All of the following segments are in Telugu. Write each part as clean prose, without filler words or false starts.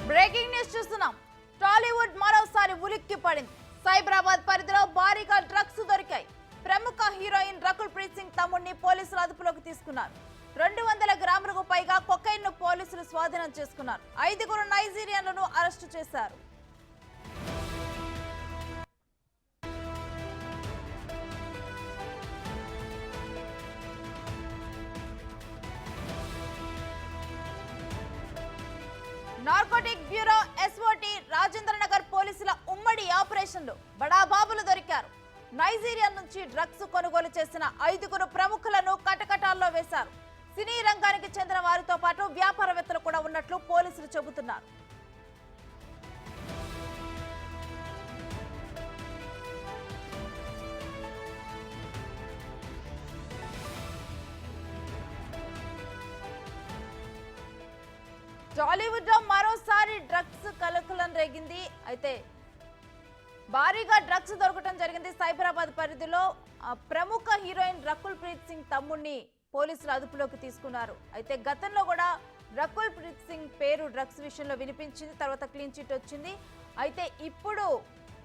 బ్రేకింగ్ న్యూస్ చూస్తున్నాం. టాలీవుడ్ మరోసారి ఉలిక్కి పడింది. సైబరాబాద్ పరిధిలో భారీగా డ్రగ్స్ దొరికాయి. ప్రముఖ హీరోయిన్ రకుల్ ప్రీత్ సింగ్ తమ్ముడిని పోలీసులు అదుపులోకి తీసుకున్నారు. 200 గ్రాములకు పైగా కొకైన్ ను పోలీసులు స్వాధీనం చేసుకున్నారు. 5 నైజీరియన్లను అరెస్టు చేశారు. Narcotic bureau SOT Rajendra Nagar పోలీసుల ఉమ్మడి ఆపరేషన్లో బడాబాబులు దొరికారు. నైజీరియా నుంచి డ్రగ్స్ కొనుగోలు చేసిన 5 ప్రముఖులను కటకటాల్లో వేశారు. సినీ రంగానికి చెందిన వారితో పాటు వ్యాపారవేత్తలు కూడా ఉన్నట్లు పోలీసులు చెబుతున్నారు. టాలీవుడ్ లో మరోసారి డ్రగ్స్ కలకలం రేగింది. అయితే భారీగా డ్రగ్స్ దొరకడం జరిగింది. సైబరాబాద్ పరిధిలో ప్రముఖ హీరోయిన్ రకుల్ ప్రీత్ సింగ్ తమ్ముడిని పోలీసులు అదుపులోకి తీసుకున్నారు. అయితే గతంలో కూడా రకుల్ ప్రీత్ సింగ్ పేరు డ్రగ్స్ విషయంలో వినిపించింది, తర్వాత క్లీన్ చిట్ వచ్చింది. అయితే ఇప్పుడు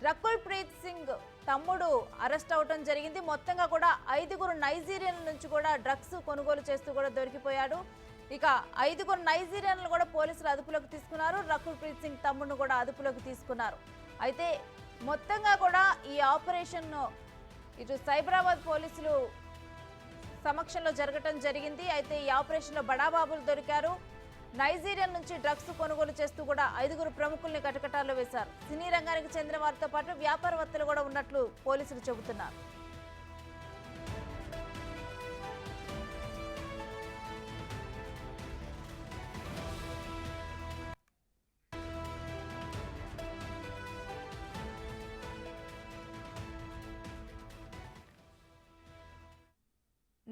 రకుల్ ప్రీత్ సింగ్ తమ్ముడు అరెస్ట్ అవడం జరిగింది. మొత్తంగా కూడా 5 నైజీరియన్ల నుంచి కూడా డ్రగ్స్ కొనుగోలు చేస్తూ కూడా దొరికిపోయాడు. ఇక 5 నైజీరియన్లు కూడా పోలీసులు అదుపులోకి తీసుకున్నారు. రకుల్ ప్రీత్ సింగ్ తమ్ముడును కూడా అదుపులోకి తీసుకున్నారు. అయితే మొత్తంగా కూడా ఈ ఆపరేషన్ ఇటు సైబరాబాద్ పోలీసులు సమక్షంలో జరగటం జరిగింది. అయితే ఈ ఆపరేషన్లో బడాబాబులు దొరికారు. నైజీరియా నుంచి డ్రగ్స్ కొనుగోలు చేస్తూ కూడా 5 ప్రముఖుల్ని కటకటాల్లో వేశారు. సినీ రంగానికి చెందిన వారితో పాటు వ్యాపారవేత్తలు కూడా ఉన్నట్లు పోలీసులు చెబుతున్నారు.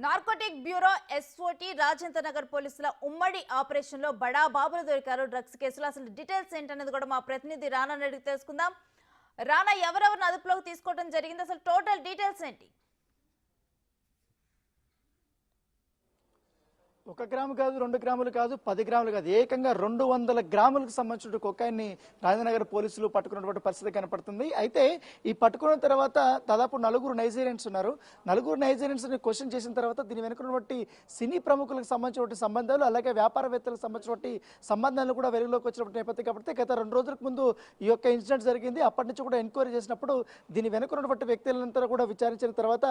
Narcotic bureau SOT Rajendra Nagar పోలీసుల ఉమ్మడి ఆపరేషన్ లో బడా బాబులు దొరికారు డ్రగ్స్ కేసులో. అసలు డీటెయిల్స్ ఏంటనేది కూడా మా ప్రతినిధి రానా అడిగి తెలుసుకుందాం. రానా, ఎవరెవరిని అదుపులోకి తీసుకోవడం జరిగింది, అసలు టోటల్ డీటెయిల్స్ ఏంటి? 1 గ్రాము కాదు, 2 గ్రాములు కాదు, 10 గ్రాములు కాదు, ఏకంగా 200 గ్రాములకు సంబంధించిన కొకైన్ని రాజనగర్ పోలీసులు పట్టుకున్నటువంటి పరిస్థితి కనపడుతుంది. అయితే ఈ పట్టుకున్న తర్వాత దాదాపు 4 నైజీరియన్స్ ఉన్నారు. 4 నైజీరియన్స్ ని క్వశ్చన్ చేసిన తర్వాత దీని వెనుకున్నటువంటి సినీ ప్రముఖులకు సంబంధించినటువంటి సంబంధాలు, అలాగే వ్యాపారవేత్తలకు సంబంధించినటువంటి సంబంధాలు కూడా వెలుగులోకి వచ్చినటువంటి నేపథ్యం కాబట్టి గత 2 రోజులకు ముందు ఈ యొక్క ఇన్సిడెంట్ జరిగింది. అప్పటి నుంచి కూడా ఎంక్వైరీ చేసినప్పుడు దీని వెనుకున్నటువంటి వ్యక్తులంతా కూడా విచారించిన తర్వాత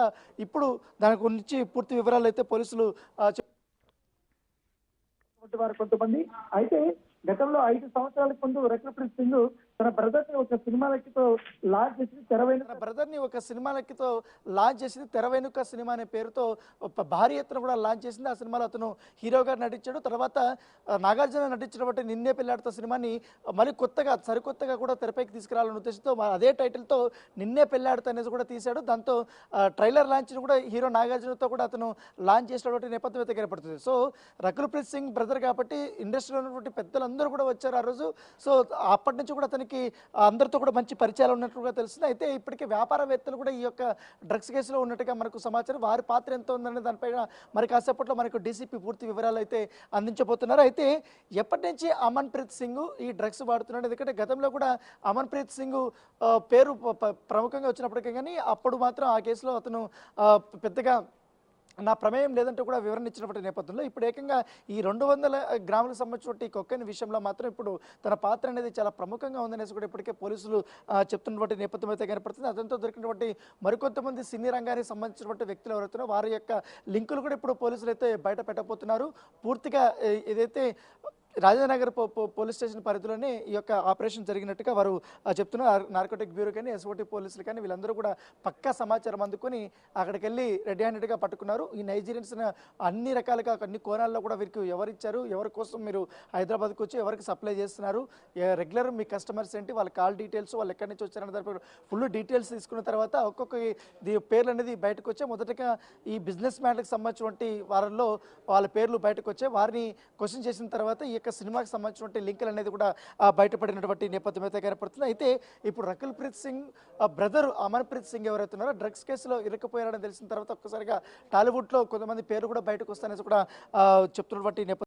ఇప్పుడు దాని గురించి పూర్తి వివరాలు అయితే పోలీసులు వారు కొంతమంది. అయితే గతంలో 5 సంవత్సరాల ముందు రకుల్ ప్రీత్ సింగ్ తన బ్రదర్ ని ఒక సినిమాలెక్కితో లాంచ్ చేసి తెర వెనుక సినిమా అనే పేరుతో భారీ ఎత్తున కూడా లాంచ్ చేసింది. ఆ సినిమాలో అతను హీరోగా నటించాడు. తర్వాత నాగార్జున నటించినటువంటి నిన్నే పెళ్లాడుతో సినిమాని మరి సరికొత్తగా కూడా తెరపైకి తీసుకురావాలనే ఉద్దేశంతో అదే టైటిల్తో నిన్నే పెళ్లాడుతో అనేది కూడా తీశాడు. దాంతో ట్రైలర్ లాంచ్ కూడా హీరో నాగార్జునతో కూడా అతను లాంచ్ చేసినటువంటి నేపథ్యం అయితే కనపడుతుంది. సో రకుల్ ప్రీత్ సింగ్ బ్రదర్ కాబట్టి ఇండస్ట్రీలో ఉన్నటువంటి పెద్దలందరూ కూడా వచ్చారు ఆ రోజు. సో అప్పటి నుంచి కూడా అందరితో కూడా మంచి పరిచయాలు ఉన్నట్టుగా తెలుస్తుంది. అయితే ఇప్పటికే వ్యాపారవేత్తలు కూడా ఈ యొక్క డ్రగ్స్ కేసులో ఉన్నట్టుగా మనకు సమాచారం. వారి పాత్ర ఎంత ఉందనే దానిపైన మరి కాసేపట్లో మనకు డీసీపీ పూర్తి వివరాలు అయితే అందించబోతున్నారు. అయితే ఎప్పటి నుంచి అమన్ ప్రీత్ సింగ్ ఈ డ్రగ్స్ వాడుతున్నాడు? ఎందుకంటే గతంలో కూడా అమన్ ప్రీత్ సింగ్ పేరు ప్రముఖంగా వచ్చినప్పటికీ కానీ అప్పుడు మాత్రం ఆ కేసులో అతను పెద్దగా నా ప్రమేయం లేదంటూ కూడా వివరణ ఇచ్చినటువంటి నేపథ్యంలో ఇప్పుడు ఏకంగా ఈ 200 గ్రాములకు సంబంధించిన కొకైన్ విషయంలో మాత్రం ఇప్పుడు తన పాత్ర అనేది చాలా ప్రముఖంగా ఉందనేసి కూడా ఇప్పటికే పోలీసులు చెప్తున్నటువంటి నేపథ్యం అయితే కనపడుతుంది. అదంతా దొరికినటువంటి మరికొంతమంది సినీ రంగానికి సంబంధించినటువంటి వ్యక్తులు ఎవరైతున్నారో వారి యొక్క లింకులు కూడా ఇప్పుడు పోలీసులు అయితే బయట పెట్టబోతున్నారు. పూర్తిగా ఏదైతే రాజానగర్ పోలీస్ స్టేషన్ పరిధిలోనే ఈ యొక్క ఆపరేషన్ జరిగినట్టుగా వారు చెప్తున్నారు. నార్కోటిక్ బ్యూరో కానీ ఎస్ఓటి పోలీసులు కానీ వీళ్ళందరూ కూడా పక్కా సమాచారం అందుకొని అక్కడికి వెళ్ళి రెడీ హ్యాండెడ్గా పట్టుకున్నారు. ఈ నైజీరియన్స్ అన్ని రకాలుగా అన్ని కోణాల్లో కూడా వీరికి ఎవరిచ్చారు, ఎవరి కోసం మీరు హైదరాబాద్కి వచ్చి ఎవరికి సప్లై చేస్తున్నారు, రెగ్యులర్ మీ కస్టమర్స్ ఏంటి, వాళ్ళ కాల్ డీటెయిల్స్, వాళ్ళు ఎక్కడి నుంచి వచ్చారనే దానిపై ఫుల్ డీటెయిల్స్ తీసుకున్న తర్వాత ఒక్కొక్క పేర్లు అనేది బయటకు వచ్చాయి. మొదటగా ఈ బిజినెస్ మ్యాన్లకు సంబంధించినటువంటి వారిలో వాళ్ళ పేర్లు బయటకు వచ్చాయి. వారిని క్వశ్చన్ చేసిన తర్వాత ఈ సినిమాకి సంబంధించినటువంటి లింకులు అనేది కూడా బయటపడినటువంటి నేపథ్యం అయితే కనపడుతుంది. అయితే ఇప్పుడు రకుల్ ప్రీత్ సింగ్ బ్రదర్ అమన్ ప్రీత్ సింగ్ ఎవరైతే ఉన్నారో డ్రగ్స్ కేసులో ఇరుక్కుపోయారని తెలిసిన తర్వాత ఒక్కసారిగా టాలీవుడ్ లో కొంతమంది పేరు కూడా బయటకు వస్తాయని కూడా చెప్తున్నటువంటి నేపథ్యం